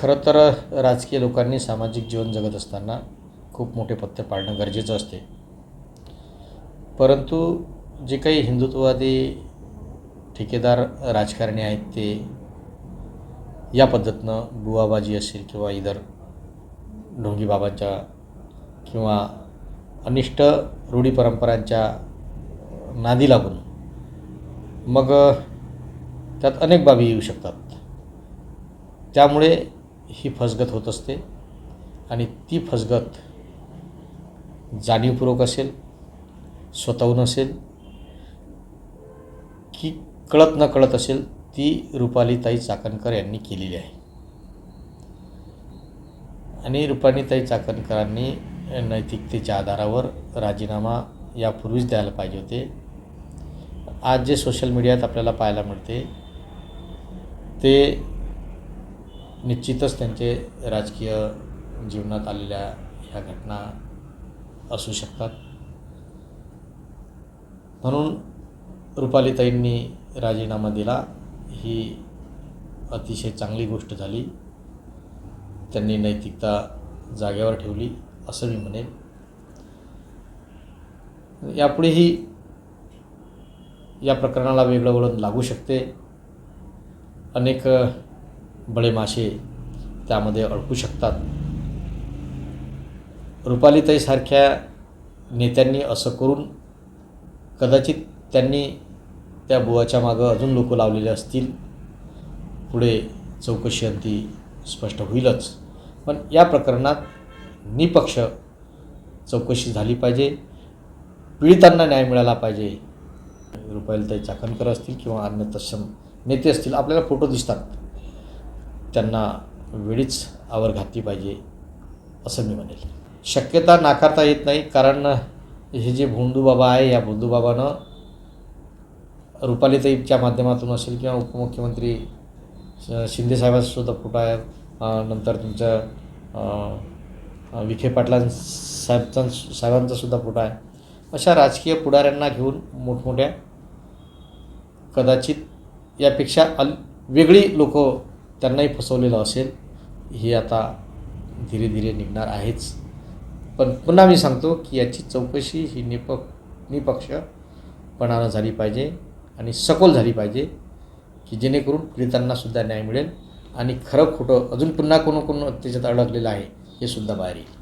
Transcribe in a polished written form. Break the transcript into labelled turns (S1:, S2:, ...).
S1: खरं तर राजकीय लोकांनी सामाजिक जीवन जगत असताना खूप मोठे पथ्य पाळणं गरजेचं असते. परंतु जे काही हिंदुत्ववादी ठेकेदार राजकारणी आहेत ते या पद्धतीनं बुवाबाजी असेल किंवा इतर ढोंगी बाबांच्या किंवा अनिष्ट रूढी परंपरांच्या नादी लागून मग त्यात अनेक बाबी येऊ शकतात. त्यामुळे ही फसगत होत असते आणि ती फसगत जाणीवपूर्वक असेल, स्वतःहून असेल की कळत न कळत असेल, ती रुपालीताई चाकणकर यांनी केलेली आहे. आणि रुपालीताई चाकणकरांनी नैतिकतेच्या आधारावर राजीनामा यापूर्वीच द्यायला पाहिजे होते. आज जे सोशल मीडियात आपल्याला पाहायला मिळते ते निश्चितच त्यांचे राजकीय जीवनात आलेल्या ह्या घटना असू शकतात. म्हणून रुपालीताईंनी राजीनामा दिला ही अतिशय चांगली गोष्ट झाली. त्यांनी नैतिकता जागेवर ठेवली असं मी म्हणेन. यापुढेही या प्रकरणाला वेगळं वळण लागू शकते. अनेक बळेमाशे त्यामध्ये अडकू शकतात. रुपालीताईसारख्या नेत्यांनी असं करून कदाचित त्यांनी त्या बुवाच्या मागं अजून लोक लावलेले असतील. पुढे चौकशी अंती स्पष्ट होईलच. पण या प्रकरणात निपक्ष चौकशी झाली पाहिजे. पीडितांना न्याय मिळाला पाहिजे. रुपालीताई चाकणकर असतील किंवा अन्य तत्सम नेते असतील, आपल्याला फोटो दिसतात, त्यांना वेळीच आवर घातली पाहिजे असं मी म्हणेल. शक्यता नाकारता येत नाही, कारण हे जे भोंदूबाबा आहे या भोंदूबाबानं रुपालीताईच्या माध्यमातून असेल किंवा उपमुख्यमंत्री शिंदेसाहेबांचा सुद्धा फोटो आहे, नंतर तुमच्या विखे पाटलां साहेबांचा सुद्धा फोटो आहे. अशा राजकीय पुढाऱ्यांना घेऊन मोठमोठ्या कदाचित यापेक्षा वेगळी लोक त्यांनाही फसवलेलं असेल. हे आता धीरे धीरे निघणार आहेच. पण पुन्हा मी सांगतो की याची चौकशी ही निपक्षपणानं झाली पाहिजे आणि सखोल झाली पाहिजे की जेणेकरून पीडितांनासुद्धा न्याय मिळेल आणि खरं खोटं अजून पुन्हा कोण त्याच्यात अडकलेलं आहे हे सुद्धा बाहेर येईल.